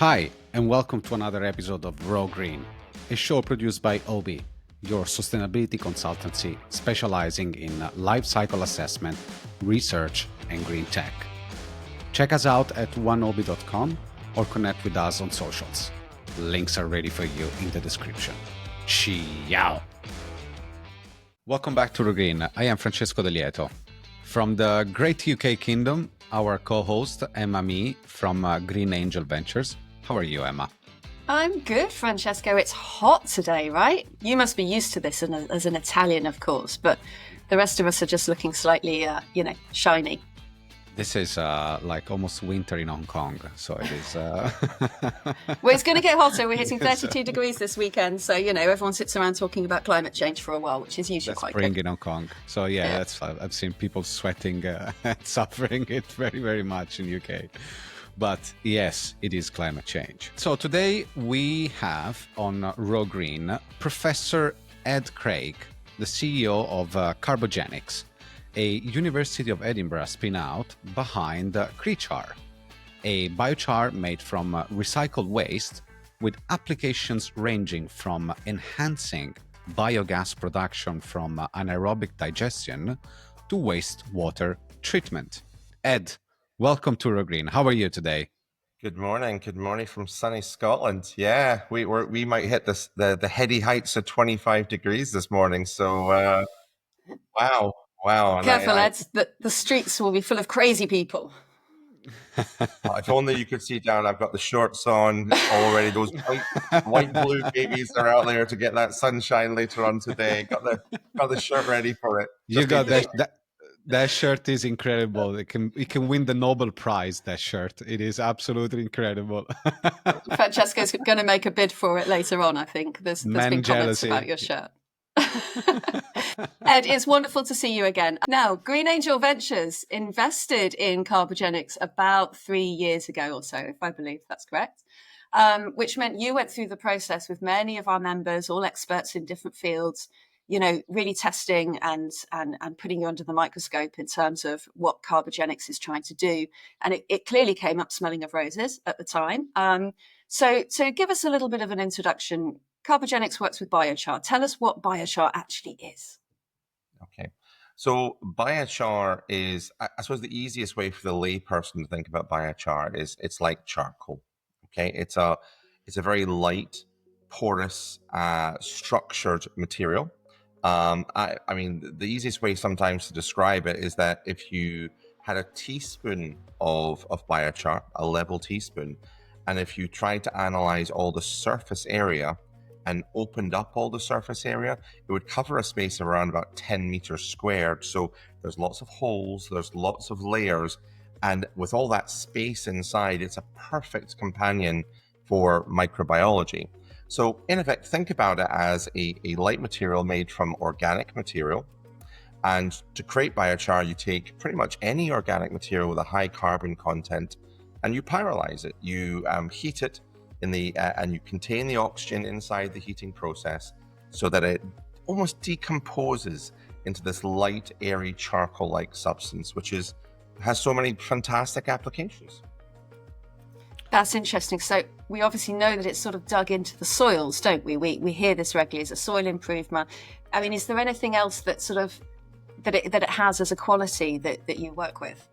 Hi, and welcome to another episode of Raw Green, a show produced by Obi, your sustainability consultancy specializing in life cycle assessment, research, and green tech. Check us out at oneobi.com or connect with us on socials. Links are ready for you in the description. Ciao! Welcome back to Raw Green. I am Francesco De Lieto. From the great UK Kingdom, our co-host Emma Mee from Green Angel Ventures. How are you, Emma? I'm good, Francesco. It's hot today, right? You must be used to this as an Italian, of course, but the rest of us are just looking slightly, shiny. This is like almost winter in Hong Kong, so it is... Well, it's going to get hotter. We're hitting 32 degrees this weekend, so, everyone sits around talking about climate change for a while, which is usually quite spring good. in Hong Kong. So, yeah. That's I've seen people sweating and suffering it very, very much in UK. But yes, it is climate change. So today we have on Raw Green Professor Ed Craig, the CEO of Carbogenics, a University of Edinburgh spin-out behind Biochar, a biochar made from recycled waste with applications ranging from enhancing biogas production from anaerobic digestion to wastewater treatment. Ed, welcome to Raw Green. How are you today? Good morning. Good morning from sunny Scotland. Yeah, we might hit the heady heights of 25 degrees this morning. So, wow. And Careful, Ed. The streets will be full of crazy people. If only you could see down. I've got the shorts on already. Those white blue babies are out there to get that sunshine later on today. Got the shirt ready for it. You got that shirt is incredible. It can win the Nobel Prize, that shirt. It is absolutely incredible. Francesco's going to make a bid for it later on, I think. There's been jealousy. Comments about your shirt. Ed, it's wonderful to see you again. Now, Green Angel Ventures invested in Carbogenics about 3 years ago or so, if I believe that's correct, which meant you went through the process with many of our members, all experts in different fields, really testing and putting you under the microscope in terms of what Carbogenics is trying to do. And it clearly came up smelling of roses at the time. So give us a little bit of an introduction. Carbogenics works with biochar. Tell us what biochar actually is. Okay. So biochar is, I suppose the easiest way for the layperson to think about biochar is it's like charcoal. Okay. It's a very light, porous, structured material. I mean, the easiest way sometimes to describe it is that if you had a teaspoon of biochar, a level teaspoon, and if you tried to analyze all the surface area and opened up all the surface area, it would cover a space around about 10 meters squared. So there's lots of holes, there's lots of layers, and with all that space inside, it's a perfect companion for microbiology. So in effect, think about it as a light material made from organic material. And to create biochar, you take pretty much any organic material with a high carbon content and you pyrolyze it. You heat it and you contain the oxygen inside the heating process so that it almost decomposes into this light, airy, charcoal-like substance, which has so many fantastic applications. That's interesting. So we obviously know that it's sort of dug into the soils, don't we? We hear this regularly as a soil improvement. I mean, is there anything else that sort of that it has as a quality that you work with?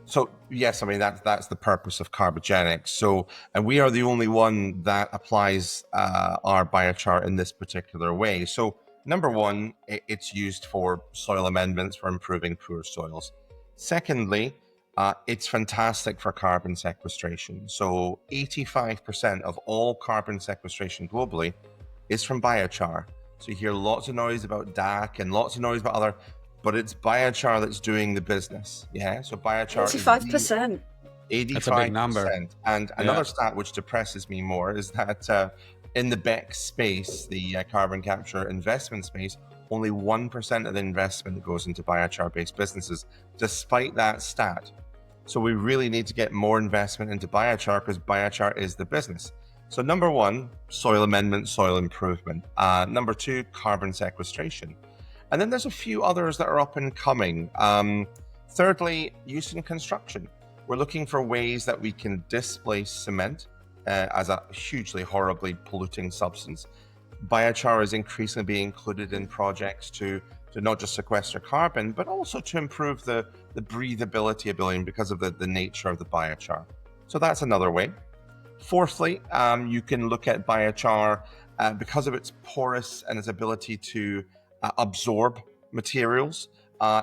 So yes, I mean that's the purpose of Carbogenics. So, and we are the only one that applies our biochar in this particular way. So, number one, it's used for soil amendments for improving poor soils. Secondly, it's fantastic for carbon sequestration. So, 85% of all carbon sequestration globally is from biochar. So you hear lots of noise about DAC and lots of noise about other. But it's biochar that's doing the business. Yeah. So biochar 85%. 85%. That's a big number. And another stat which depresses me more is that in the BEC space, the carbon capture investment space, only 1% of the investment goes into biochar-based businesses, despite that stat. So we really need to get more investment into biochar because biochar is the business. So number one, soil amendment, soil improvement. Number two, carbon sequestration. And then there's a few others that are up and coming. Thirdly, use in construction. We're looking for ways that we can displace cement as a hugely, horribly polluting substance. Biochar is increasingly being included in projects to not just sequester carbon, but also to improve the breathability ability because of the nature of the biochar. So that's another way. Fourthly, you can look at biochar because of its porous and its ability to absorb materials.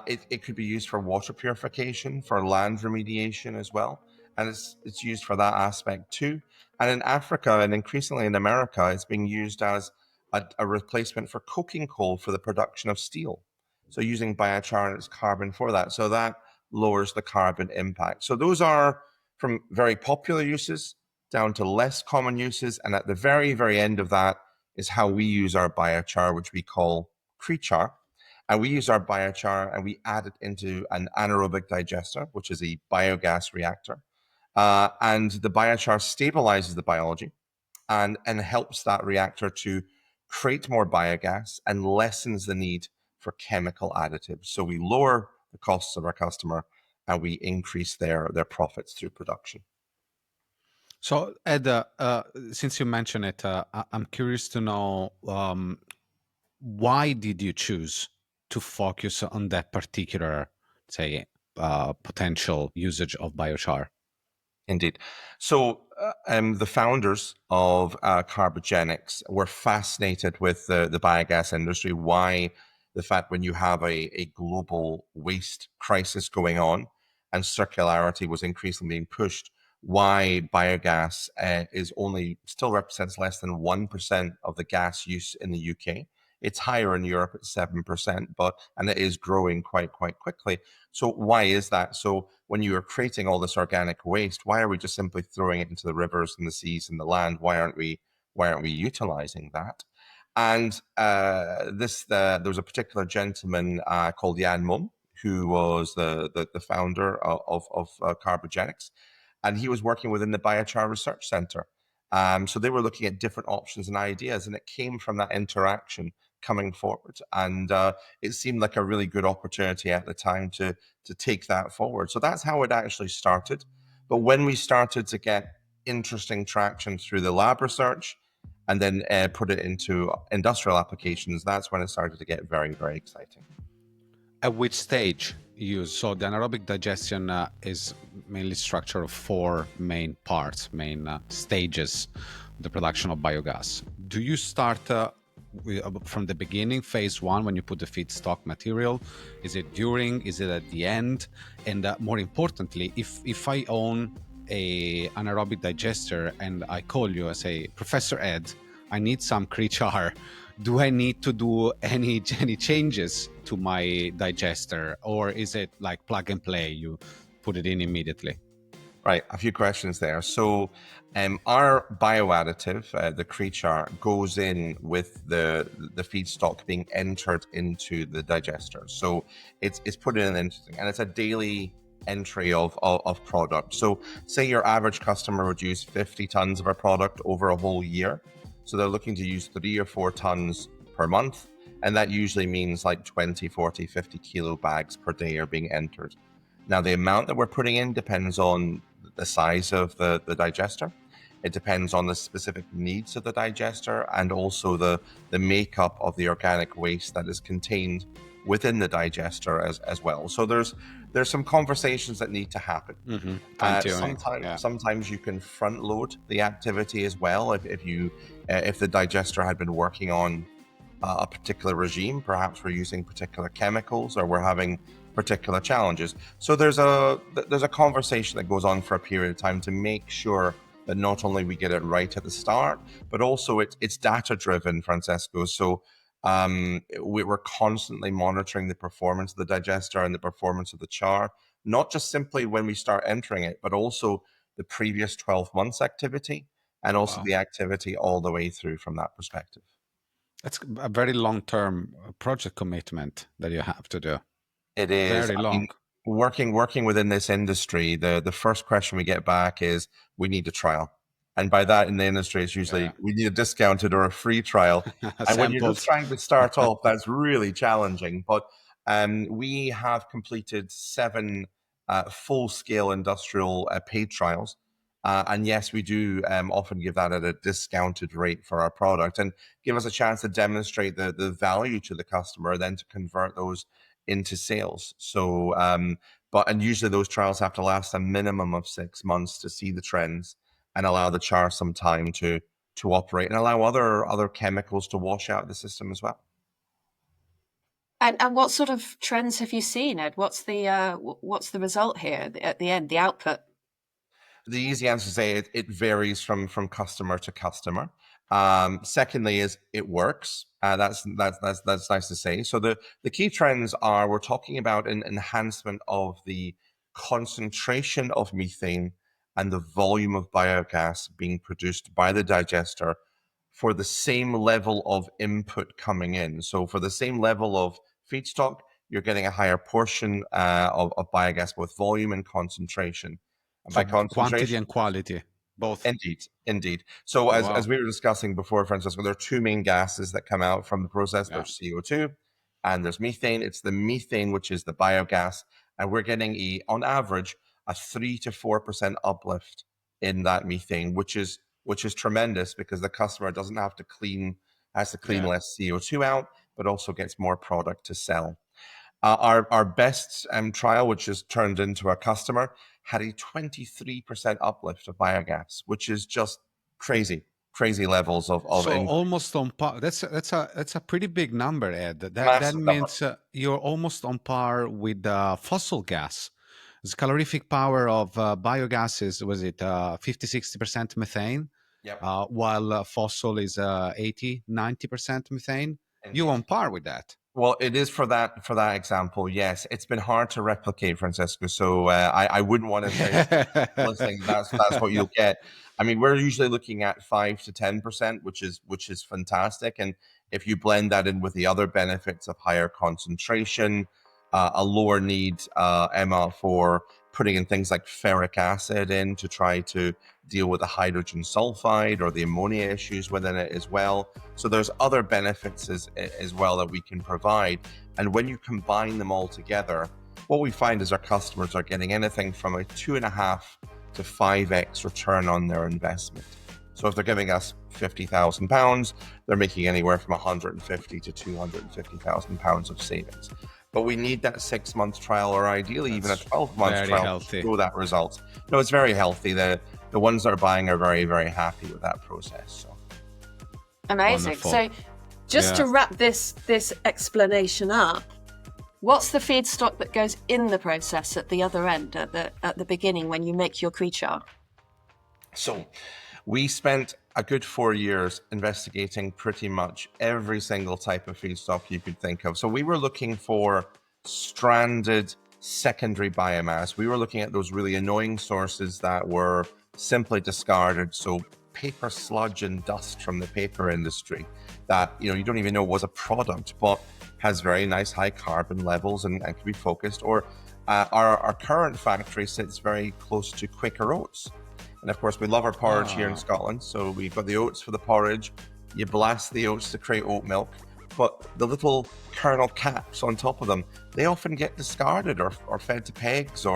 It could be used for water purification, for land remediation as well, and it's used for that aspect too. And in Africa and increasingly in America, it's being used as a replacement for coking coal for the production of steel. So using biochar and its carbon for that, so that lowers the carbon impact. So those are from very popular uses down to less common uses. And at the very, very end of that is how we use our biochar, which we call Creechar. And we use our biochar and we add it into an anaerobic digester, which is a biogas reactor. And the biochar stabilizes the biology and helps that reactor to create more biogas and lessens the need for chemical additives. So we lower the costs of our customer and we increase their profits through production. So, Ed, since you mentioned it, I'm curious to know why did you choose to focus on that particular, say, potential usage of biochar? Indeed. So the founders of Carbogenics were fascinated with the biogas industry. Why? The fact when you have a global waste crisis going on and circularity was increasingly being pushed, why biogas is only still represents less than 1% of the gas use in the UK. It's higher in Europe at 7%, and it is growing quite quickly. So why is that? So when you are creating all this organic waste, why are we just simply throwing it into the rivers and the seas and the land? Why aren't we utilizing that? And there was a particular gentleman called Jan Mum, who was the founder of Carbogenics, and he was working within the Biochar Research Center. So they were looking at different options and ideas, and it came from that interaction coming forward. And it seemed like a really good opportunity at the time to take that forward. So that's how it actually started. But when we started to get interesting traction through the lab research and then put it into industrial applications, that's when it started to get very, very exciting. At which stage so the anaerobic digestion is mainly structured of four main parts, main stages, the production of biogas. Do you start from the beginning, phase one, when you put the feedstock material? Is it during? Is it at the end? And more importantly, if I own a anaerobic digester and I call you and say, Professor Ed, I need some Creechar, do I need to do any changes to my digester, or is it like plug and play? You put it in immediately? Right, a few questions there. So our bioadditive, the Creechar, goes in with the feedstock being entered into the digester. So it's put in and it's a daily entry of product. So say your average customer would use 50 tons of our product over a whole year. So they're looking to use 3 or 4 tons per month. And that usually means like 20, 40, 50 kilo bags per day are being entered. Now, the amount that we're putting in depends on the size of the digester. It depends on the specific needs of the digester and also the makeup of the organic waste that is contained within the digester as well. So there's some conversations that need to happen. Mm-hmm. Sometimes you can front load the activity as well. If the digester had been working on a particular regime, perhaps we're using particular chemicals or we're having particular challenges. So there's a conversation that goes on for a period of time to make sure that not only we get it right at the start, but also it's data driven, Francesco. So we're constantly monitoring the performance of the digester and the performance of the char, not just simply when we start entering it, but also the previous 12 months activity and also the activity all the way through from that perspective. That's a very long-term project commitment that you have to do. It is very long. Working within this industry, the first question we get back is we need a trial. And by that in the industry, it's usually we need a discounted or a free trial. And when you're just trying to start off, that's really challenging. But we have completed 7 full-scale industrial paid trials And yes, we do often give that at a discounted rate for our product and give us a chance to demonstrate the value to the customer, then to convert those into sales. So, and usually those trials have to last a minimum of 6 months to see the trends and allow the char some time to operate and allow other chemicals to wash out the system as well. And what sort of trends have you seen, Ed? What's the result here at the end, the output? The easy answer is say it varies from customer to customer. Secondly, is it works. That's nice to say. So the key trends are we're talking about an enhancement of the concentration of methane and the volume of biogas being produced by the digester for the same level of input coming in. So for the same level of feedstock, you're getting a higher portion of biogas, both volume and concentration. And So by quantity concentration, and quality, both. indeed. So Oh, as wow. we were discussing before, Francisco, there are two main gases that come out from the process. Yeah. There's CO2 and there's methane. It's the methane, which is the biogas. And we're getting on average, a 3 to 4% uplift in that methane, which is tremendous because the customer doesn't have to has to clean Yeah. less CO2 out, but also gets more product to sell. Our best trial, which has turned into a customer, had a 23% uplift of biogas, which is just crazy levels of So almost on par. That's a pretty big number, Ed. That massive number. means you're almost on par with fossil gas. The calorific power of biogas is, was it 50-60% methane, Yep, while fossil is 80-90% methane. You indeed. on par with that. Well, it is for that example. Yes, it's been hard to replicate, Francesco. So I wouldn't want to say listening. That's what you'll get. I mean, we're usually looking at 5 to 10%, which is fantastic. And if you blend that in with the other benefits of higher concentration, a lower need, Emma, for putting in things like ferric acid in to try to deal with the hydrogen sulfide or the ammonia issues within it as well. So there's other benefits as well that we can provide. And when you combine them all together, what we find is our customers are getting anything from a 2.5 to 5x return on their investment. So if they're giving us £50,000, they're making anywhere from 150 to 250,000 pounds of savings. But we need that 6-month trial, or ideally even a 12-month trial healthy. to show that result. No, it's very healthy. The ones that are buying are very, very happy with that process. So Amazing. Wonderful. So just to wrap this explanation up, what's the feedstock that goes in the process at the other end, at the beginning when you make your creature? So we spent a good 4 years investigating pretty much every single type of feedstock you could think of. So we were looking for stranded secondary biomass. We were looking at those really annoying sources that were simply discarded. So paper sludge and dust from the paper industry that you don't even know was a product, but has very nice high carbon levels and can be focused. Or our current factory sits very close to Quaker oats. And of course, we love our porridge here in Scotland. So we've got the oats for the porridge. You blast the oats to create oat milk. But the little kernel caps on top of them, they often get discarded or fed to pigs.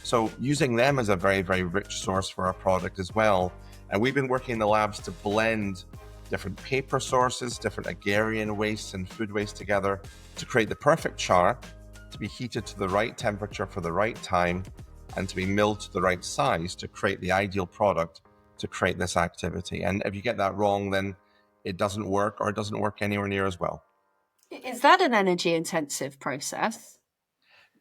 So using them as a very, very rich source for our product as well. And we've been working in the labs to blend different paper sources, different agrarian waste and food waste together to create the perfect char, to be heated to the right temperature for the right time, and to be milled to the right size to create the ideal product to create this activity. And if you get that wrong, then it doesn't work, or it doesn't work anywhere near as well. Is that an energy intensive process?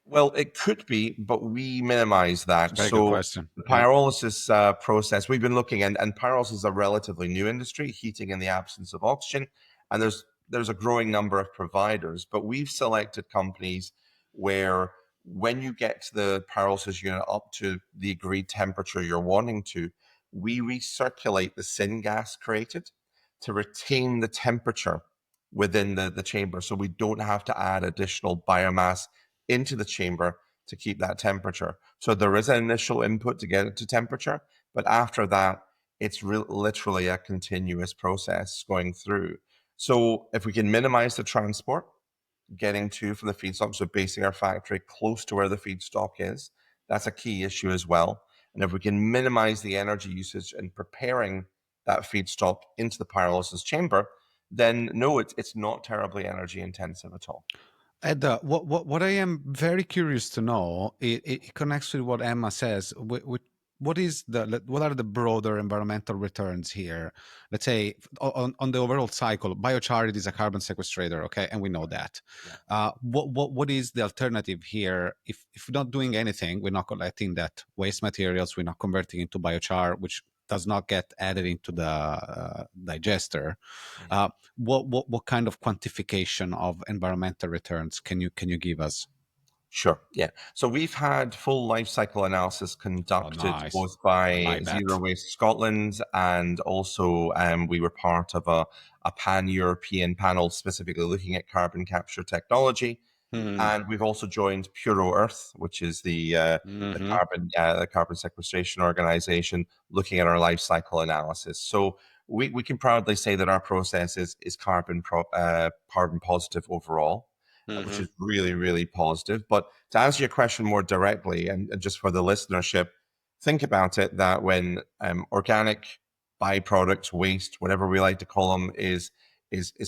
Well, it could be, but we minimize that. Very good So question. the Yeah. pyrolysis process, we've been looking, and pyrolysis is a relatively new industry, heating in the absence of oxygen. And there's a growing number of providers, but we've selected companies where when you get the pyrolysis unit up to the agreed temperature you're wanting to, we recirculate the syngas created to retain the temperature within the chamber. So we don't have to add additional biomass into the chamber to keep that temperature. So there is an initial input to get it to temperature, but after that, it's literally a continuous process going through. So if we can minimize the transport, getting to from the feedstock, so basing our factory close to where the feedstock is, that's a key issue as well. And if we can minimize the energy usage in preparing that feedstock into the pyrolysis chamber, then no, it's not terribly energy intensive at all. Ed, what I am very curious to know, it connects with what Emma says. What are the broader environmental returns here? Let's say on the overall cycle, biochar, it is a carbon sequestrator, okay, and we know that. Yeah. What is the alternative here? If we're not doing anything, we're not collecting that waste materials, we're not converting into biochar, which does not get added into the digester. What kind of quantification of environmental returns can you give us? Sure. Yeah. So we've had full life cycle analysis conducted Nice. both I by like Zero that. Waste Scotland, and also we were part of a pan-European panel specifically looking at carbon capture technology. Hmm. And we've also joined Puro Earth, which is Hmm. the carbon sequestration organization, looking at our life cycle analysis. So we can proudly say that our process is carbon positive overall, which Hmm. is really, really positive. But to answer your question more directly, and just for the listenership, think about it that when organic byproducts, waste, whatever we like to call them, is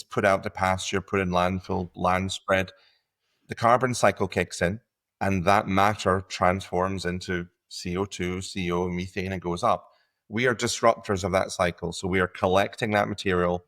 put out to pasture, put in landfill, land spread, the carbon cycle kicks in, and that matter transforms into CO2, CO, methane, and goes up. We are disruptors of that cycle. So we are collecting that material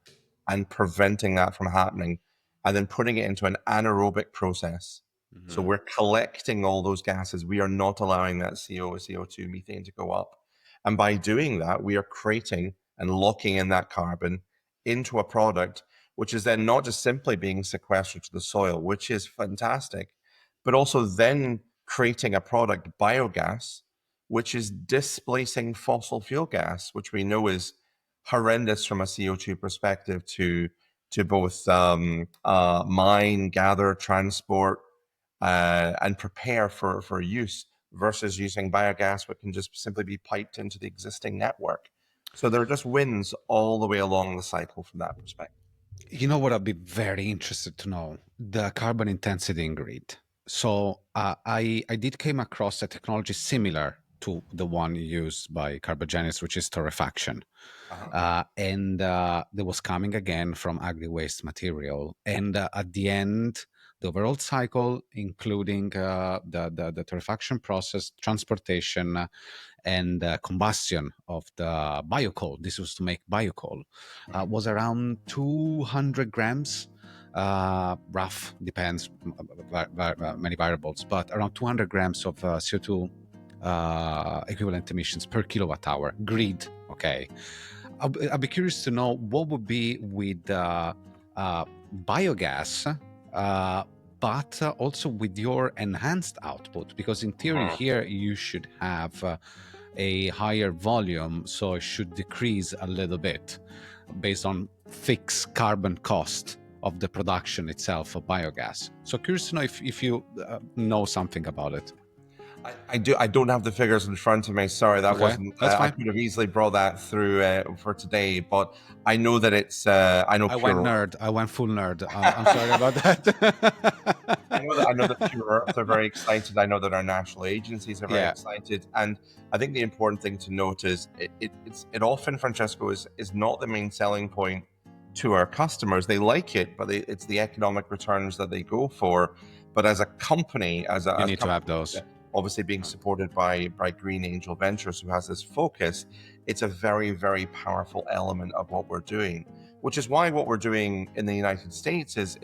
and preventing that from happening, and then putting it into an anaerobic process. So Hmm. we're collecting all those gases. We are not allowing that CO, CO2, methane to go up. And by doing that, we are creating and locking in that carbon into a product, which is then not just simply being sequestered to the soil, which is fantastic, but also then creating a product, biogas, which is displacing fossil fuel gas, which we know is horrendous from a CO2 perspective to both mine, gather, transport, and prepare for use, versus using biogas, which can just simply be piped into the existing network. So there are just wins all the way along the cycle from that perspective. You know what? I'd be very interested to know the carbon intensity in grid. So I did came across a technology similar to the one used by Carbogenics, which is torrefaction. Uh-huh. And There was coming again from agri waste material. And at the end, the overall cycle, including the torrefaction process, transportation, and combustion of the biocoal, this was to make biocoal, was around 200 grams. Rough, depends, many variables, but around 200 grams of CO2 equivalent emissions per kilowatt hour grid. Okay, I'd be curious to know what would be with biogas, but also with your enhanced output, because in theory Mhm. here you should have a higher volume, so it should decrease a little bit based on fixed carbon cost of the production itself of biogas. So curious to know if you know something about it. I do. I don't have the figures in front of me. Sorry, that Okay, wasn't. that's I fine. could have easily brought that through for today, but I know that it's. I know I went Pure. nerd. I went full nerd. I'm sorry about that. I know that Pure Earth are very excited. I know that our national agencies are very Yeah. excited, and I think the important thing to note is it often, Francesco, is not the main selling point to our customers. They like it, but it's the economic returns that they go for. But as a company, You as a need to have company, those. obviously being supported by Green Angel Ventures, who has this focus, it's a very, very powerful element of what we're doing, which is why what we're doing in the United States is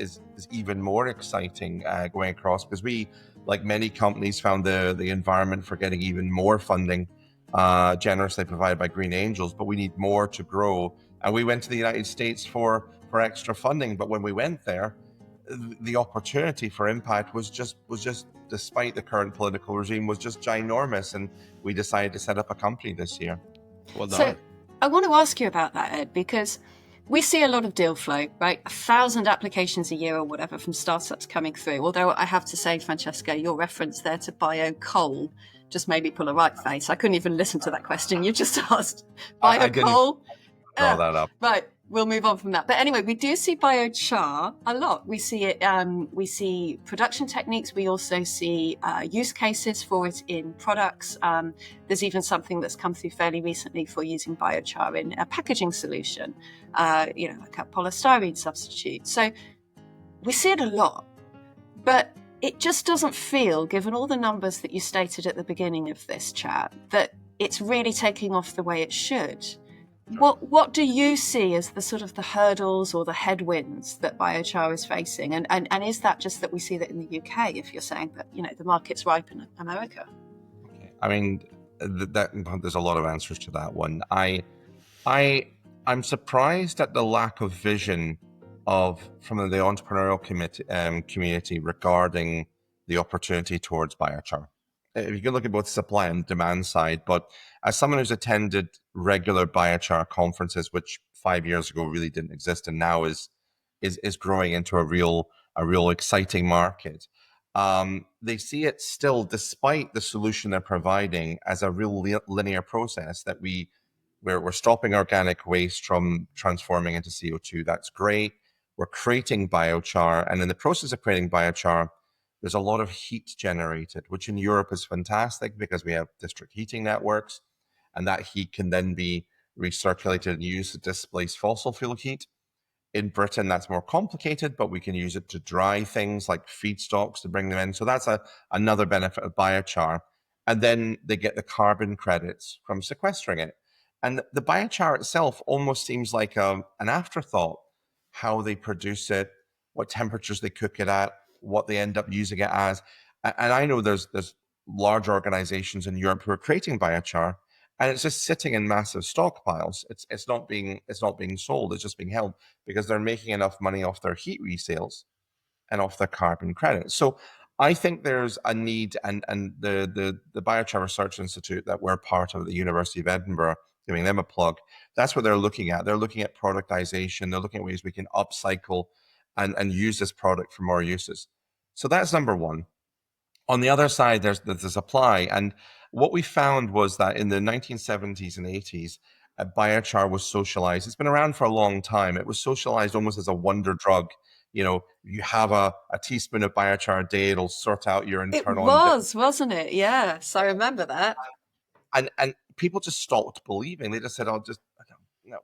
even more exciting going across, because we, like many companies, found the environment for getting even more funding generously provided by Green Angels, but we need more to grow. And we went to the United States for extra funding, but when we went there, the opportunity for impact was just despite the current political regime, was just ginormous, and we decided to set up a company this year. Well So done. I want to ask you about that, Ed, because we see a lot of deal flow, right? 1,000 applications a year or whatever from startups coming through. Although I have to say, Francesca, your reference there to biocoal just made me pull a right face. I couldn't even listen to that question you just asked. I didn't Biocoal? draw that up. Right. we'll move on from that. But anyway, we do see biochar a lot. We see it. We see production techniques. We also see use cases for it in products. There's even something that's come through fairly recently for using biochar in a packaging solution, like a polystyrene substitute. So we see it a lot, but it just doesn't feel, given all the numbers that you stated at the beginning of this chat, that it's really taking off the way it should. What do you see as the sort of the hurdles or the headwinds that biochar is facing? And is that just that we see that in the UK, if you're saying that, the market's ripe in America? Okay. I mean, there's a lot of answers to that one. I'm surprised at the lack of vision from the entrepreneurial community regarding the opportunity towards biochar. You can look at both supply and demand side, but as someone who's attended regular biochar conferences, which 5 years ago really didn't exist and now is growing into a real exciting market, they see it still, despite the solution they're providing, as a real linear process that we're stopping organic waste from transforming into CO2. That's great. We're creating biochar, and in the process of creating biochar, there's a lot of heat generated, which in Europe is fantastic because we have district heating networks, and that heat can then be recirculated and used to displace fossil fuel heat. In Britain, that's more complicated, but we can use it to dry things like feedstocks to bring them in. So that's another benefit of biochar. And then they get the carbon credits from sequestering it. And the biochar itself almost seems like an afterthought, how they produce it, what temperatures they cook it at, what they end up using it as. And I know there's large organizations in Europe who are creating biochar, and it's just sitting in massive stockpiles. It's not being sold. It's just being held because they're making enough money off their heat resales and off their carbon credits. So I think there's a need, and the Biochar Research Institute that we're part of at the University of Edinburgh, giving them a plug, that's what they're looking at. They're looking at productization. They're looking at ways we can upcycle and use this product for more uses. So that's number one. On the other side, there's the supply. And what we found was that in the 1970s and 80s, biochar was socialized. It's been around for a long time. It was socialized almost as a wonder drug. You have a teaspoon of biochar a day, it'll sort out your internal... Wasn't it? Yes, I remember that. And people just stopped believing. They just said, no,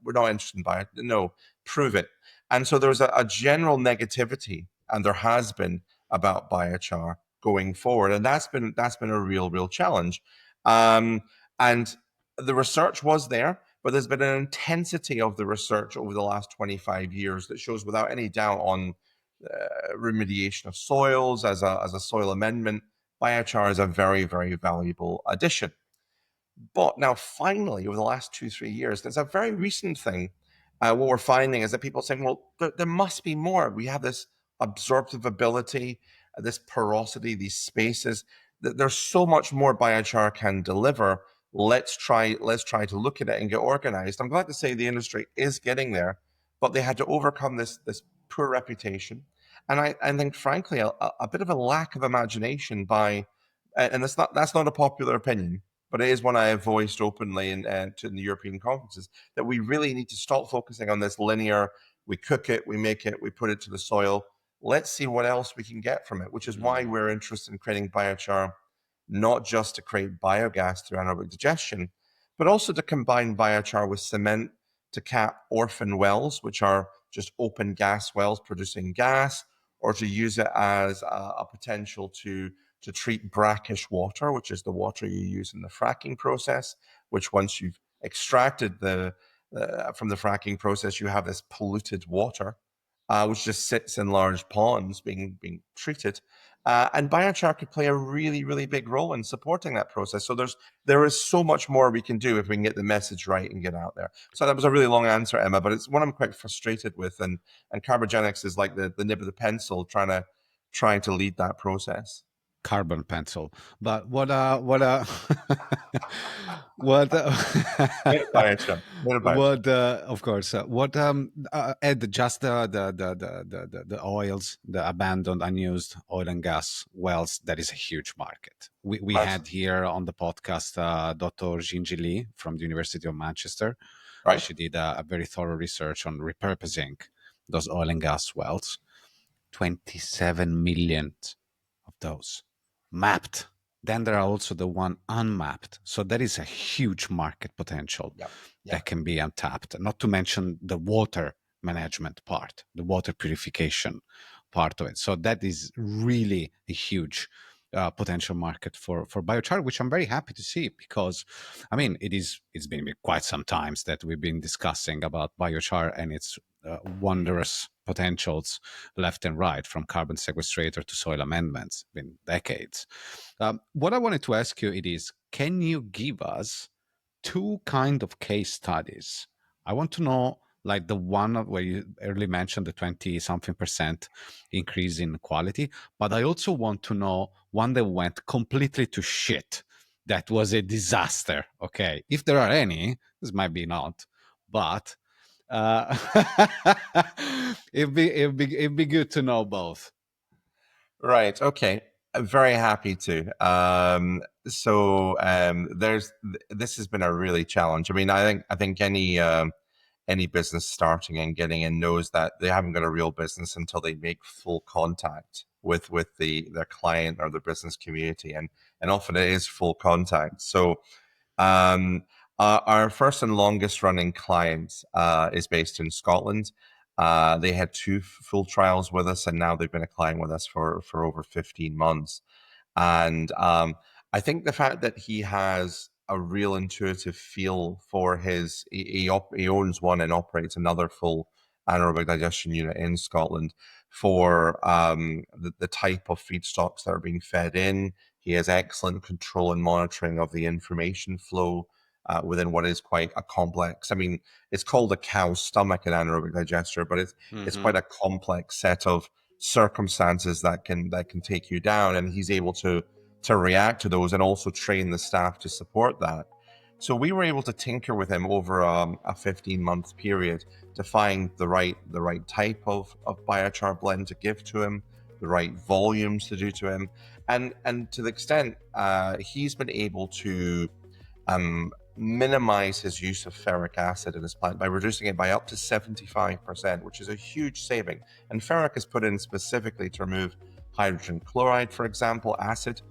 we're not interested in biochar. No, prove it. And so there was a general negativity, and there has been, about biochar going forward, and that's been a real challenge. And the research was there, but there's been an intensity of the research over the last 25 years that shows without any doubt on remediation of soils as a soil amendment. Biochar is a very, very valuable addition. But now finally, over the last 2-3 years, there's a very recent thing. What we're finding is that people are saying, well, there must be more. We have this absorptive ability, this porosity, these spaces. There's so much more biochar can deliver. Let's try to look at it and get organized. I'm glad to say the industry is getting there, but they had to overcome this poor reputation, and I think, frankly, a bit of a lack of imagination by, and that's not a popular opinion, but it is one I have voiced openly in the European conferences, that we really need to stop focusing on this linear. We cook it, we make it, we put it to the soil. Let's see what else we can get from it, which is why we're interested in creating biochar, not just to create biogas through anaerobic digestion, but also to combine biochar with cement to cap orphan wells, which are just open gas wells producing gas, or to use it as a potential to treat brackish water, which is the water you use in the fracking process, which once you've extracted from the fracking process, you have this polluted water, which just sits in large ponds being treated. And biochar could play a really, really big role in supporting that process. So there is so much more we can do if we can get the message right and get out there. So that was a really long answer, Emma, but it's one I'm quite frustrated with. And Carbogenics is like the nib of the pencil trying to lead that process. carbon pencil. But what Made of biochar. Made of biochar. what of course what Ed, just the oils, the abandoned unused oil and gas wells, that is a huge market. We Massive. had here on the podcast Dr. Jinji Lee from the University of Manchester. Right. She did a very thorough research on repurposing those oil and gas wells. 27 million of those mapped. Then there are also the one unmapped. So that is a huge market potential Yeah. that can be untapped. Not to mention the water management part, the water purification part of it. So that is really a huge potential market for biochar, which I'm very happy to see, because I mean it's been quite some times that we've been discussing about biochar and its wondrous potentials left and right, from carbon sequestrator to soil amendments. Been decades. What I wanted to ask you, it is, can you give us two kind of case studies? I want to know, like the one where you early mentioned the 20 something percent increase in quality, but I also want to know one that went completely to shit. That was a disaster. Okay. If there are any, this might be not, but uh, it'd be good to know both. Right. Okay. I'm very happy to. This has been a really challenge. I mean, I think any business starting and getting in knows that they haven't got a real business until they make full contact with their client or their business community, and often it is full contact. So um, our first and longest running client is based in Scotland. They had two full trials with us, and now they've been a client with us for over 15 months. And I think the fact that he has a real intuitive feel for he owns one and operates another full anaerobic digestion unit in Scotland for the type of feedstocks that are being fed in. He has excellent control and monitoring of the information flow within what is quite a complex. I mean, it's called a cow's stomach, an anaerobic digester, but it's quite a complex set of circumstances that can take you down, and he's able to react to those and also train the staff to support that. So we were able to tinker with him over a 15-month period to find the right type of biochar blend to give to him, the right volumes to do to him, and to the extent he's been able to minimize his use of ferric acid in his plant by reducing it by up to 75%, which is a huge saving. And ferric is put in specifically to remove hydrogen chloride, for example, acid,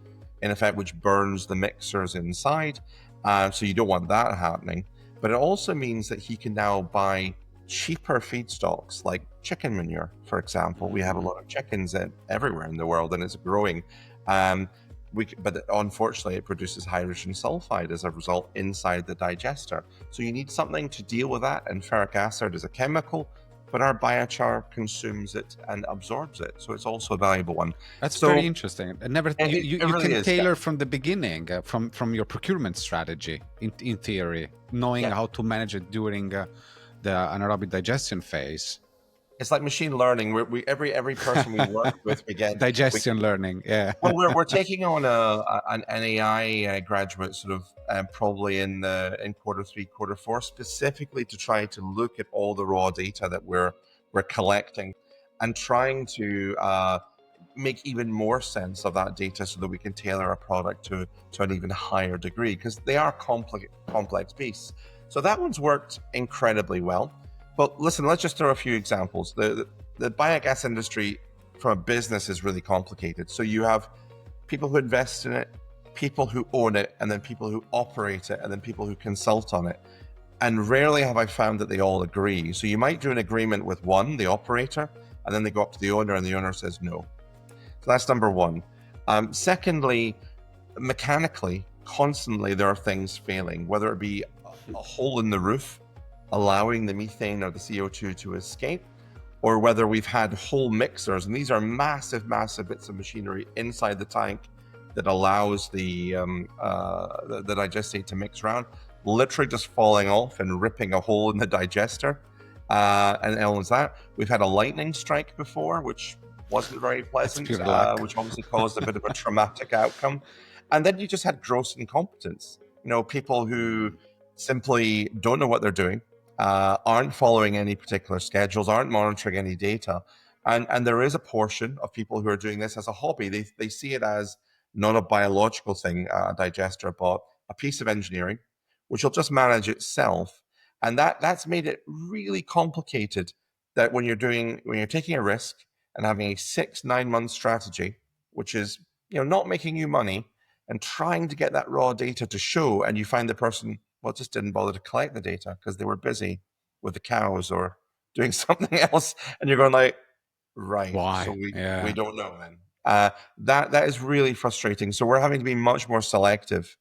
in effect, which burns the mixers inside. So you don't want that happening. But it also means that he can now buy cheaper feedstocks like chicken manure, for example. We have a lot of chickens everywhere in the world, and it's growing. But unfortunately, it produces hydrogen sulfide as a result inside the digester. So you need something to deal with that, and ferric acid is a chemical, but our biochar consumes it and absorbs it. So it's also a valuable one. That's very interesting. I never you really can is, tailor yeah. from the beginning, from your procurement strategy in theory, knowing how to manage it during the anaerobic digestion phase. It's like machine learning. Every person we work with, we get digestion learning. Yeah. Well, we're taking on an AI graduate sort of probably in Q3, Q4, specifically to try to look at all the raw data that we're collecting and trying to make even more sense of that data so that we can tailor a product to an even higher degree, because they are complex beasts. So that one's worked incredibly well. But listen, let's just throw a few examples. The biogas industry from a business is really complicated. So you have people who invest in it, people who own it, and then people who operate it, and then people who consult on it. And rarely have I found that they all agree. So you might do an agreement with one, the operator, and then they go up to the owner and the owner says no. So that's number one. Secondly, mechanically, constantly there are things failing, whether it be a hole in the roof allowing the methane or the CO2 to escape, or whether we've had whole mixers, and these are massive bits of machinery inside the tank that allows the digestate to mix around, literally just falling off and ripping a hole in the digester, and elements that. We've had a lightning strike before, which wasn't very It's pleasant, pure luck. which obviously caused a bit of a traumatic outcome. And then you just had gross incompetence. People who simply don't know what they're doing, aren't following any particular schedules, aren't monitoring any data. And there is a portion of people who are doing this as a hobby. They see it as not a biological thing, a digester, but a piece of engineering, which will just manage itself. And that's made it really complicated that when you're taking a risk and having a 6-9 month strategy, which is, not making you money, and trying to get that raw data to show, and you find the person, well, just didn't bother to collect the data because they were busy with the cows or doing something else. And you're going like, right, so Why? we Yeah. don't know then. That is really frustrating. So we're having to be much more selective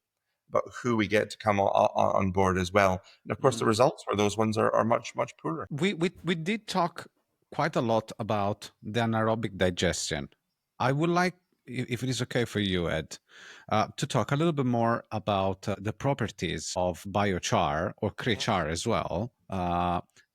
about who we get to come on board as well. And of course, the results for those ones are much, much poorer. We did talk quite a lot about the anaerobic digestion. I would like, if it is okay for you, Ed, to talk a little bit more about the properties of biochar or char as well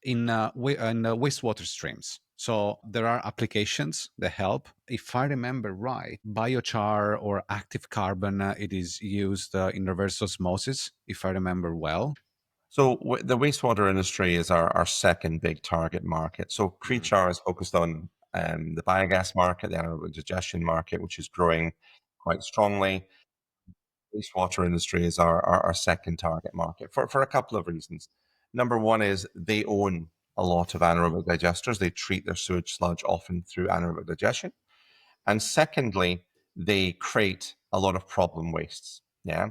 in wastewater streams. So there are applications that help. If I remember right, biochar or active carbon, it is used in reverse osmosis, if I remember well. So the wastewater industry is our second big target market. So Creechar is focused on the biogas market, the anaerobic digestion market, which is growing quite strongly. Wastewater industry is our second target market for a couple of reasons. Number one is they own a lot of anaerobic digesters. They treat their sewage sludge often through anaerobic digestion. And secondly, they create a lot of problem wastes. Yeah.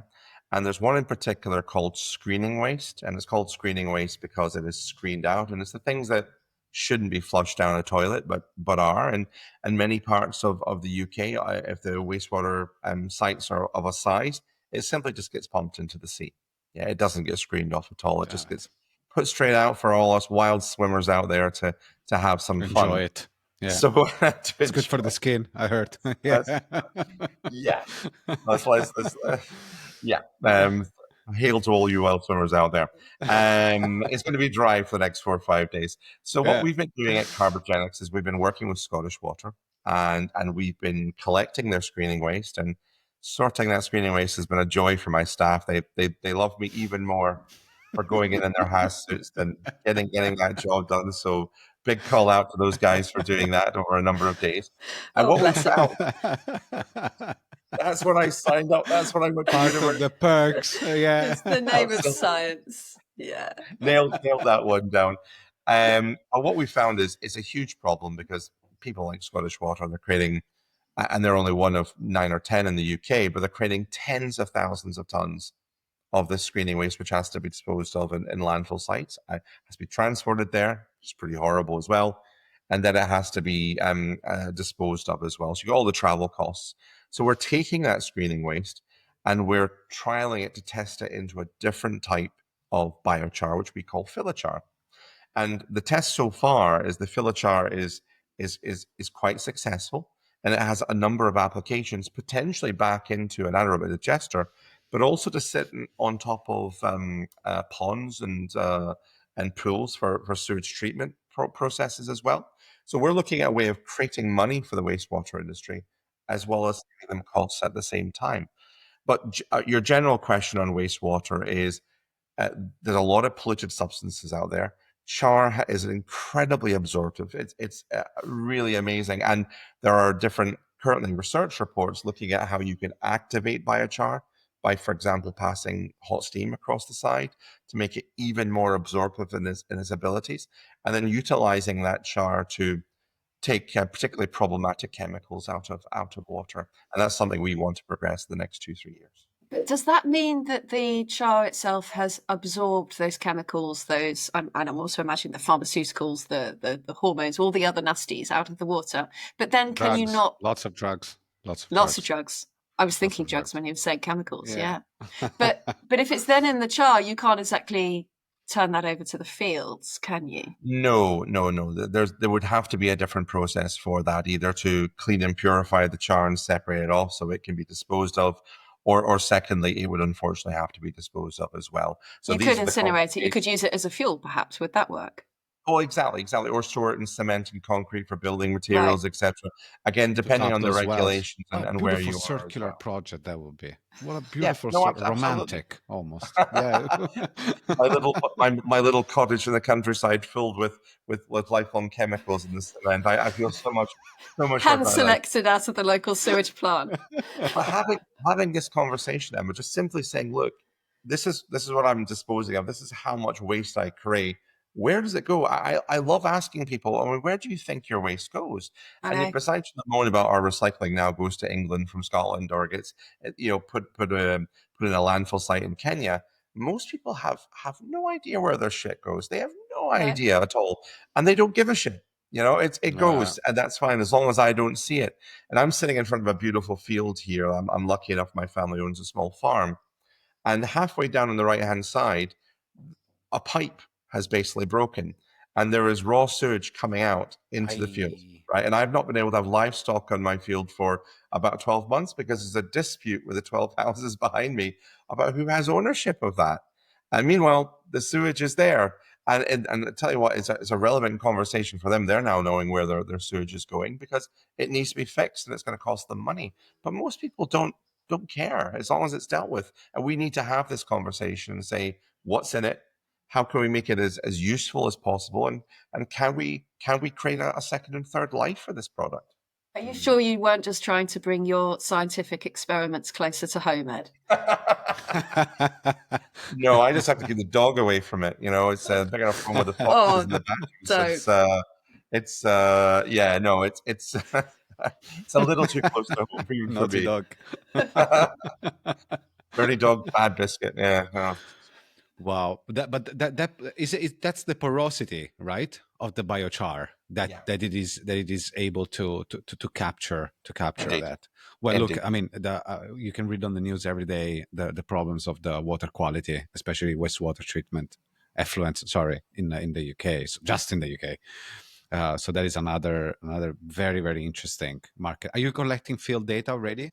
And there's one in particular called screening waste. And it's called screening waste because it is screened out. And it's the things that shouldn't be flushed down a toilet, but are. And many parts of the UK, if the wastewater sites are of a size, it simply just gets pumped into the sea. Yeah, it doesn't get screened off at all. It just Got it. gets put straight out for all us wild swimmers out there to have some Enjoy fun. it. Yeah. So to It's good for enjoy. the skin, I heard. That's, Yeah. yeah, let's yeah. Hail to all you wild swimmers out there. It's going to be dry for the next 4 or 5 days. So what Yeah. we've been doing at Carbogenics is we've been working with Scottish Water, and we've been collecting their screening waste, and sorting that screening waste has been a joy for my staff. They love me even more for going in their HAS suits than getting that job done. So big call out to those guys for doing that over a number of days. And Oh, what we bless them. found, that's what I signed up. That's what I went to Part of university. the perks. Yeah. It's the name of Absolutely. science. Yeah. Nailed that one down. But what we found is it's a huge problem because people like Scottish Water, they're creating, and they're only one of 9 or 10 in the UK, but they're creating tens of thousands of tons of this screening waste, which has to be disposed of in landfill sites. It has to be transported there, which is pretty horrible as well. And then it has to be disposed of as well. So you got all the travel costs. So we're taking that screening waste and we're trialing it to test it into a different type of biochar, which we call philochar. And the test so far is the philochar is quite successful, and it has a number of applications, potentially back into an anaerobic digester, but also to sit on top of ponds and pools for sewage treatment processes as well. So we're looking at a way of creating money for the wastewater industry, as well as saving them costs at the same time. But your general question on wastewater is uh, there's a lot of polluted substances out there. Char is incredibly absorptive. It's really amazing, and there are different currently research reports looking at how you can activate biochar by, for example, passing hot steam across the side to make it even more absorptive in its abilities, and then utilizing that char to take particularly problematic chemicals out of water. And that's something we want to progress the next 2-3 years. But does that mean that the char itself has absorbed those chemicals, and I'm also imagining the pharmaceuticals, the hormones, all the other nasties out of the water? But then can you Drugs. not... Lots of drugs. Lots of Lots of drugs. drugs. I was Lots thinking of drugs drugs. when you were saying chemicals, Yeah. yeah. But if it's then in the char, you can't exactly turn that over to the fields, can you? No. There would have to be a different process for that, either to clean and purify the char and separate it off so it can be disposed of, or secondly, it would unfortunately have to be disposed of as well. So You these could are the incinerate it. You complications. could use it as a fuel, perhaps. Would that work? Oh, exactly. Or store it in cement and concrete for building Right. materials, etc. Again, To depending tap on the those wells. regulations A and where beautiful you are as circular well. project that would be. What a Yeah, beautiful, no, absolutely. romantic almost. Yeah. My little cottage in the countryside filled with lifelong chemicals in the cement. I feel so much like Hand that. selected out of the local sewage plant. But having this conversation, Emma, just simply saying, look, this is what I'm disposing of. This is how much waste I create. Where does it go? I love asking people, I mean, where do you think your waste goes? I And yet, know. besides the moan about our recycling now goes to England from Scotland or gets put in a landfill site in Kenya, most people have no idea where their shit goes. They have no No. idea at all, and they don't give a shit. It Uh, goes, and that's fine as long as I don't see it. And I'm sitting in front of a beautiful field here. I'm lucky enough my family owns a small farm. And halfway down on the right hand side, a pipe has basically broken and there is raw sewage coming out into the field. I, Right. And I've not been able to have livestock on my field for about 12 months because there's a dispute with the 12 houses behind me about who has ownership of that. And meanwhile, the sewage is there. And I tell you what, it's a relevant conversation for them. They're now knowing where their sewage is going because it needs to be fixed and it's going to cost them money. But most people don't care as long as it's dealt with. And we need to have this conversation and say, what's in it? How can we make it as useful as possible? And can we create a second and third life for this product? Are you sure you weren't just trying to bring your scientific experiments closer to home, Ed? No, I just have to keep the dog away from it. It's big enough home with the foxes Oh, and the badgers. don't. Yeah, no, it's it's a little too close to home even for Naughty me. dog. Dirty dog, bad biscuit. Yeah, no. Wow, that is that's the porosity, right, of the biochar Yeah, that it is able to capture indeed, that. Well, look, indeed. I mean, you can read on the news every day the problems of the water quality, especially wastewater treatment, effluent. Sorry, in the UK, so just in the UK. So that is another very very interesting market. Are you collecting field data already?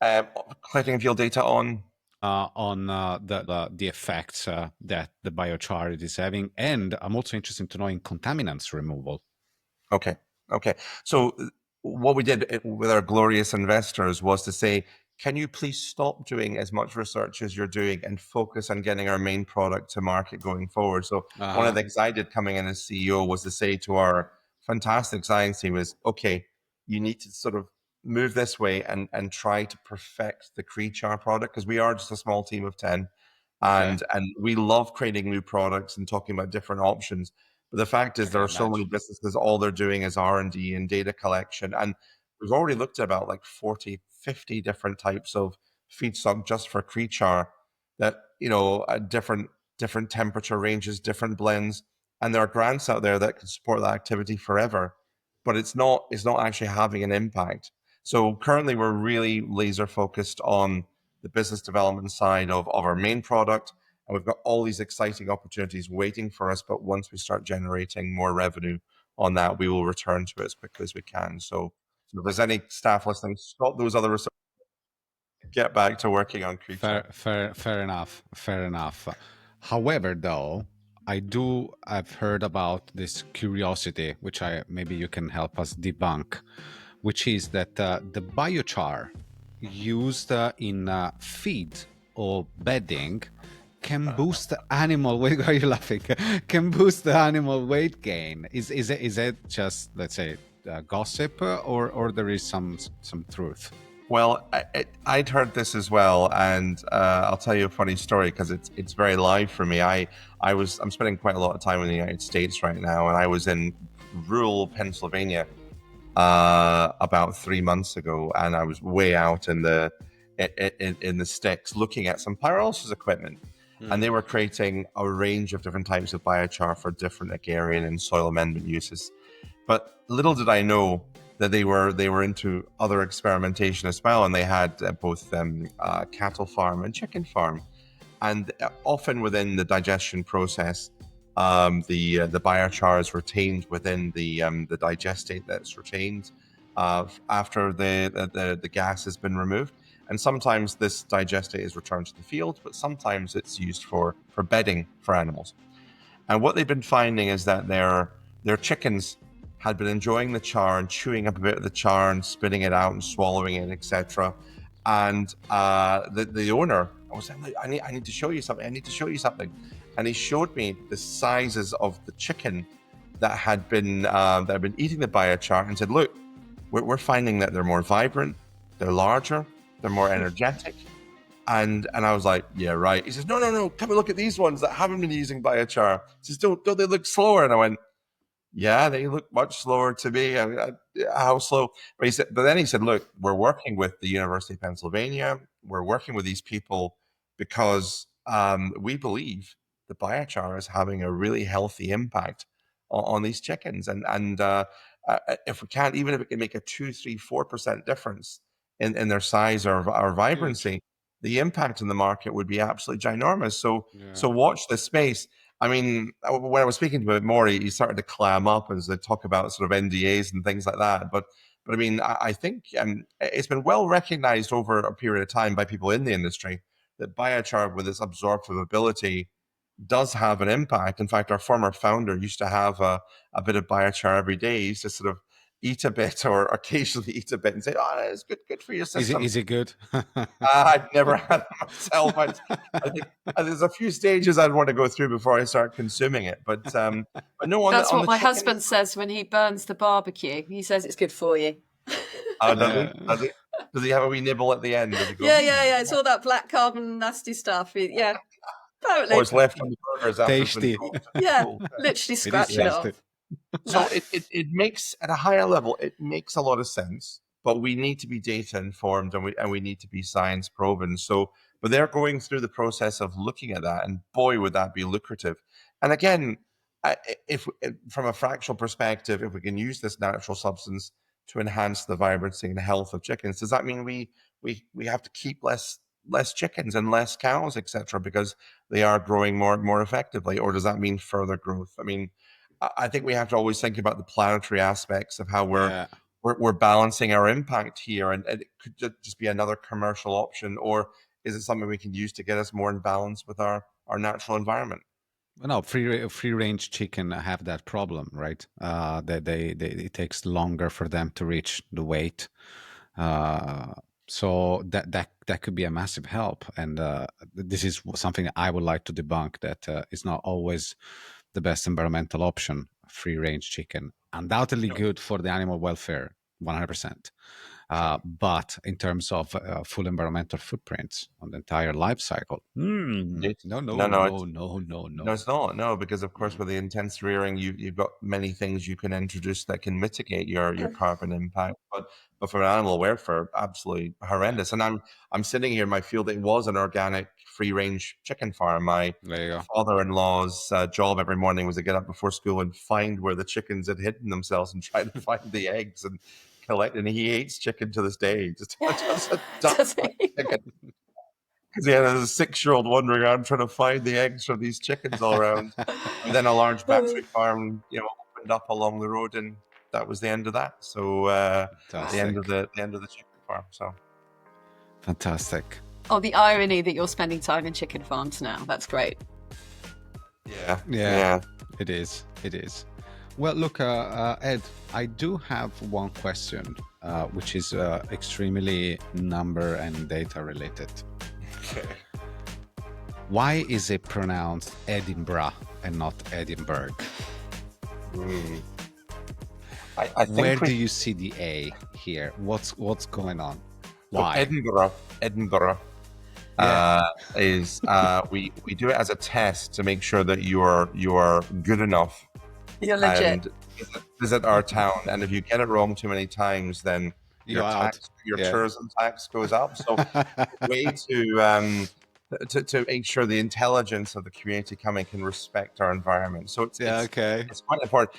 Collecting field data on. On the effects that the biochar is having, and I'm also interested to know in contaminants removal. Okay. Okay. So what we did with our glorious investors was to say, can you please stop doing as much research as you're doing and focus on getting our main product to market going forward? So one of Uh-huh. the things I did coming in as CEO was to say to our fantastic science team was, okay, you need to sort of move this way and try to perfect the creature product because we are just a small team of 10 Okay, and we love creating new products and talking about different options. But the fact I is, there can are so many imagine. businesses, all they're doing is R&D and data collection. And we've already looked at about like 40, 50 different types of feedstock just for creature that, at different temperature ranges, different blends. And there are grants out there that can support that activity forever, but it's not actually having an impact. So currently we're really laser focused on the business development side of our main product, and we've got all these exciting opportunities waiting for us. But once we start generating more revenue on that, we will return to it as quickly as we can. So if there's any staff listening, stop those other research, get back to working on creature. Fair enough. Fair enough. However, though, I've heard about this curiosity, which I maybe you can help us debunk, which is that the biochar used in feed or bedding can boost animal. Why are you laughing? Can boost the animal weight gain. Is it just, let's say, gossip, or there is some truth? Well, I'd heard this as well, and I'll tell you a funny story because it's very live for me. I'm spending quite a lot of time in the United States right now, and I was in rural Pennsylvania about 3 months ago, and I was way out in the sticks looking at some pyrolysis equipment, and they were creating a range of different types of biochar for different agrarian and soil amendment uses. But little did I know that they were into other experimentation as well, and they had both cattle farm and chicken farm, and often within the digestion process, the biochar is retained within the digestate that's retained after the gas has been removed. And sometimes this digestate is returned to the field, but sometimes it's used for bedding for animals. And what they've been finding is that their chickens had been enjoying the char and chewing up a bit of the char and spitting it out and swallowing it, etc. And the owner, I was saying, I need to show you something. I need to show you something. And he showed me the sizes of the chicken that had been eating the biochar, and said, look, we're finding that they're more vibrant, they're larger, they're more energetic. And I was like, yeah, right. He says, no, come and look at these ones that haven't been using biochar. He says, don't they look slower? And I went, yeah, they look much slower to me. I mean, how slow? But then he said, look, we're working with the University of Pennsylvania. We're working with these people because we believe the biochar is having a really healthy impact on these chickens. And if we can't, even if it can make a 2, 3, 4% difference in their size or vibrancy, the impact in the market would be absolutely ginormous. So watch this space. I mean, when I was speaking to him more, he started to clam up as they talk about sort of NDAs and things like that. But I mean, I think it's been well recognized over a period of time by people in the industry that biochar, with its absorptive ability, does have an impact. In fact, our former founder used to have a bit of biochar every day. He used to sort of eat a bit or occasionally eat a bit and say, oh, it's good for your system. Is it good? I've never had it myself. I think there's a few stages I'd want to go through before I start consuming it. But no, that's what my husband says when he burns the barbecue. He says it's good for you. Does he have a wee nibble at the end? Does he go, yeah. It's all that black carbon nasty stuff. Yeah, apparently. Or it's left on the burgers after tasty. Yeah, literally scratch it off. So it makes, at a higher level, it makes a lot of sense, but we need to be data informed and we need to be science proven. So, but they're going through the process of looking at that, and boy, would that be lucrative. And again, if from a fractional perspective, if we can use this natural substance to enhance the vibrancy and health of chickens, does that mean we have to keep less chickens and less cows, etc., because they are growing more effectively, or does that mean further growth? I mean, I think we have to always think about the planetary aspects of how we're balancing our impact here, and it could just be another commercial option, or is it something we can use to get us more in balance with our natural environment? No, free range chicken have that problem, right? That it takes longer for them to reach the weight. So that could be a massive help, and this is something I would like to debunk, that is not always the best environmental option. Free range chicken, undoubtedly good for the animal welfare, 100%. But in terms of full environmental footprints on the entire life cycle, no, it's not. No, because of course with the intense rearing, you've got many things you can introduce that can mitigate your carbon impact. But for animal welfare, absolutely horrendous. And I'm sitting here in my field. It was an organic free range chicken farm. My father-in-law's job every morning was to get up before school and find where the chickens had hidden themselves and try to find the eggs and collect. And he eats chicken to this day. Just a chicken. Because he had a 6-year-old wandering around trying to find the eggs from these chickens all around. And then a large battery farm, opened up along the road, and that was the end of that. So the end of the chicken farm. So fantastic. Oh, the irony that you're spending time in chicken farms now. That's great. Yeah. It is. Well, look, Ed, I do have one question, which is extremely number and data related. Okay. Why is it pronounced Edinburgh and not Edinburgh? I think Where do you see the A here? What's going on? Why? So Edinburgh is we do it as a test to make sure that you are good enough. You're legit. And visit our town, and if you get it wrong too many times, then your tourism tax goes up. So way to make sure the intelligence of the community coming can respect our environment. So it's quite important.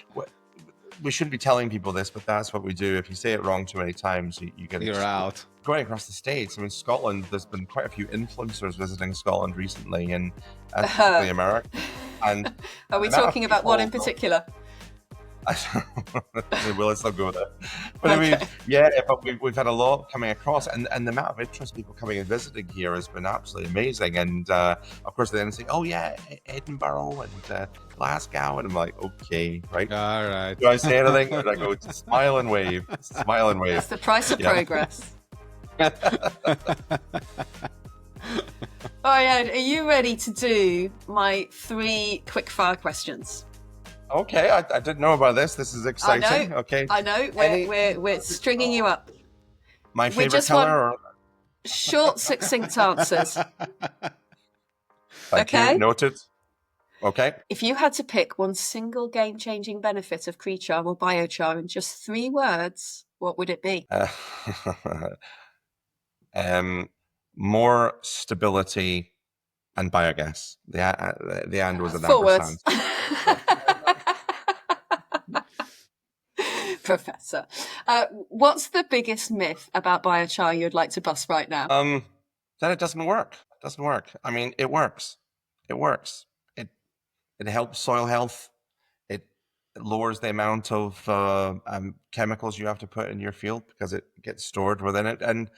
We shouldn't be telling people this, but that's what we do. If you say it wrong too many times, you get you're out. Going across the States, I mean, Scotland, there's been quite a few influencers visiting Scotland recently, and particularly America. And are we talking about one in particular? Well, let's not go there. But I mean, Okay. yeah, but we've had a lot coming across, and the amount of interest people coming and visiting here has been absolutely amazing. And of course, they then say, "Oh yeah, Edinburgh and Glasgow," and I'm like, "Okay, right." All right. Do I say anything? Or do I go smile and wave? Smile and wave. It's the price of Yeah. progress. All right, are you ready to do my 3 quick-fire questions? Okay, I didn't know about this. This is exciting. Okay. I know. Any- We're stringing you up. My We favorite just want color? Or... short, succinct answers. Thank Okay. you. Noted. Okay. If you had to pick one single game-changing benefit of Creechar or Biochar in just 3 words, what would it be? More stability and biogas. The and was an 4 words. ampersand. Professor. What's the biggest myth about biochar you'd like to bust right now? That it doesn't work. It doesn't work. I mean, it works. It works. It helps soil health. It lowers the amount of chemicals you have to put in your field because it gets stored within it, and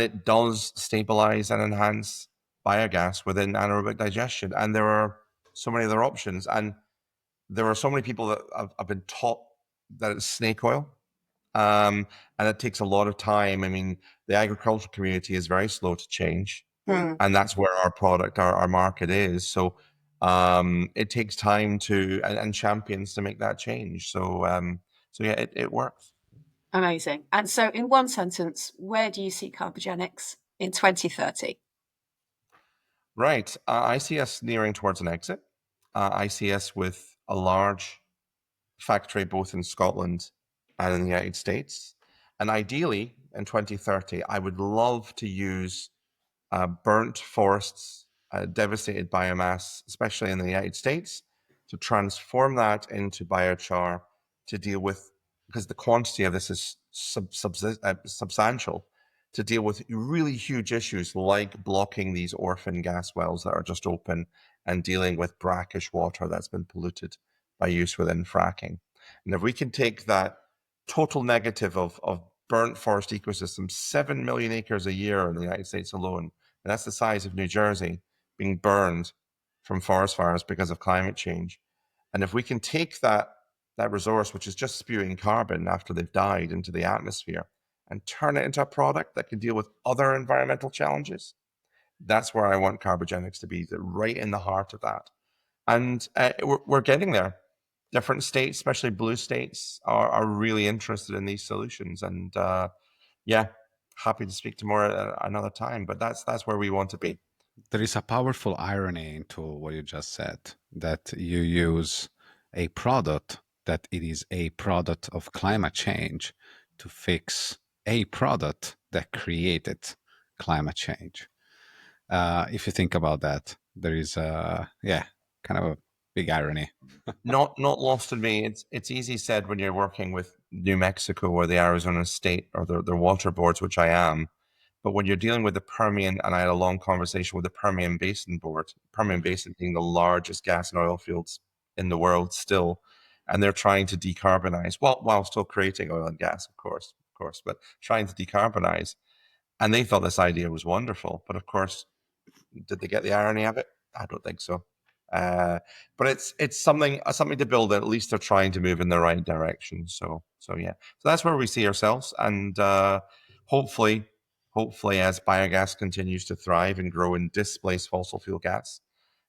it does stabilize and enhance biogas within anaerobic digestion. And there are so many other options, and there are so many people that have been taught that it's snake oil, and it takes a lot of time. I mean, the agricultural community is very slow to change, and that's where our product, our market is. So it takes time to and champions to make that change. So yeah, it works. Amazing. And so, in one sentence, where do you see Carbogenics in 2030? Right. I see us nearing towards an exit. I see us with a large factory both in Scotland and in the United States. And ideally, in 2030, I would love to use burnt forests, devastated biomass, especially in the United States, to transform that into biochar to deal with, because the quantity of this is substantial, to deal with really huge issues like blocking these orphan gas wells that are just open and dealing with brackish water that's been polluted by use within fracking. And if we can take that total negative of burnt forest ecosystems, 7 million acres a year in the United States alone, and that's the size of New Jersey being burned from forest fires because of climate change. And if we can take that resource, which is just spewing carbon after they've died into the atmosphere, and turn it into a product that can deal with other environmental challenges, that's where I want Carbogenics to be, right in the heart of that. And we're getting there. Different states, especially blue states, are really interested in these solutions. And yeah, happy to speak to more another time. But that's where we want to be. There is a powerful irony into what you just said, that you use a product that it is a product of climate change to fix a product that created climate change. If you think about that, there is kind of a big irony. Not lost on me. It's easy said when you're working with New Mexico or the Arizona State or their water boards, which I am. But when you're dealing with the Permian, and I had a long conversation with the Permian Basin Board, Permian Basin being the largest gas and oil fields in the world still, and they're trying to decarbonize, while still creating oil and gas, of course, but trying to decarbonize. And they thought this idea was wonderful. But of course, did they get the irony of it? I don't think so. But it's something to build. At least they're trying to move in the right direction. So yeah. So that's where we see ourselves, and hopefully, as biogas continues to thrive and grow and displace fossil fuel gas,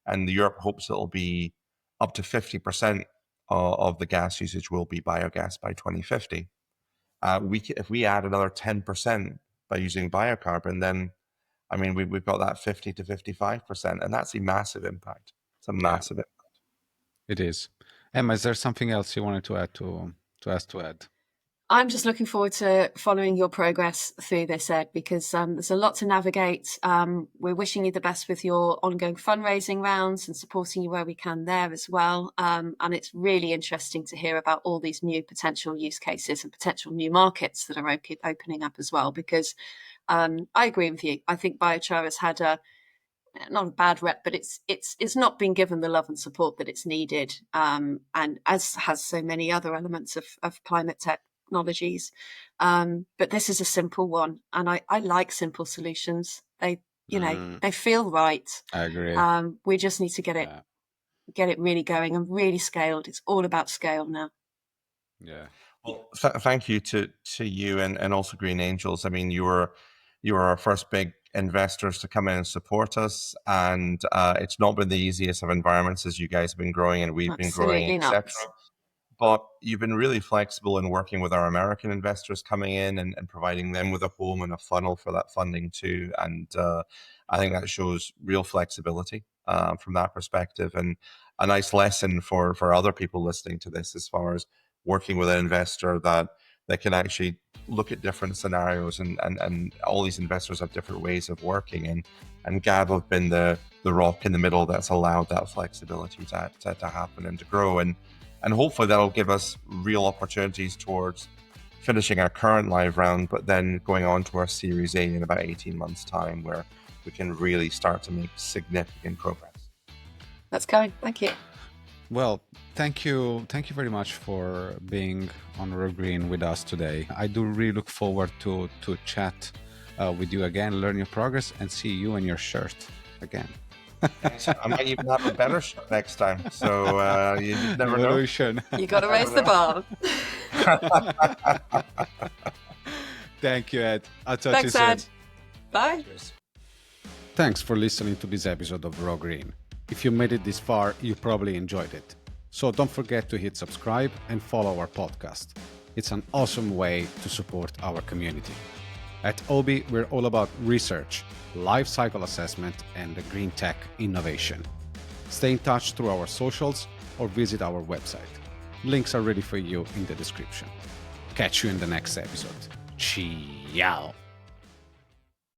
and Europe hopes it'll be up to 50% of the gas usage will be biogas by 2050. If we add another 10% by using biocarbon, then I mean, we've got that 50 to 55%, and that's a massive impact. It's a massive impact. It is. Emma, is there something else you wanted to add to us to add? I'm just looking forward to following your progress through this, Ed, because there's a lot to navigate. We're wishing you the best with your ongoing fundraising rounds and supporting you where we can there as well. And it's really interesting to hear about all these new potential use cases and potential new markets that are opening up as well, because I agree with you. I think biochar has had not a bad rep, but it's not been given the love and support that it's needed, and as has so many other elements of climate technologies. But this is a simple one, and I like simple solutions. They they feel right. I agree. We just need to get it really going and really scaled. It's all about scale now. Yeah. Well, thank you to you and also Green Angels. I mean, you were our first big investors to come in and support us, and it's not been the easiest of environments as you guys have been growing and we've been growing, etc. But you've been really flexible in working with our American investors coming in and providing them with a home and a funnel for that funding too. And I think that shows real flexibility from that perspective, and a nice lesson for other people listening to this as far as working with an investor that can actually look at different scenarios, and all these investors have different ways of working, and Gav have been the rock in the middle that's allowed that flexibility to happen and to grow, and hopefully that'll give us real opportunities towards finishing our current live round, but then going on to our Series A in about 18 months time, where we can really start to make significant progress. That's coming. Thank you. Well, thank you very much for being on Raw Green with us today. I do really look forward to chat with you again, learn your progress, and see you in your shirt again. I might even have a better shirt next time, so you never know. You got to raise the bar. Thank you, Ed. I'll talk to you soon. Thanks, Ed. Bye. Cheers. Thanks for listening to this episode of Raw Green. If you made it this far, you probably enjoyed it. So don't forget to hit subscribe and follow our podcast. It's an awesome way to support our community. At Obi, we're all about research, life cycle assessment, and the green tech innovation. Stay in touch through our socials or visit our website. Links are ready for you in the description. Catch you in the next episode. Ciao!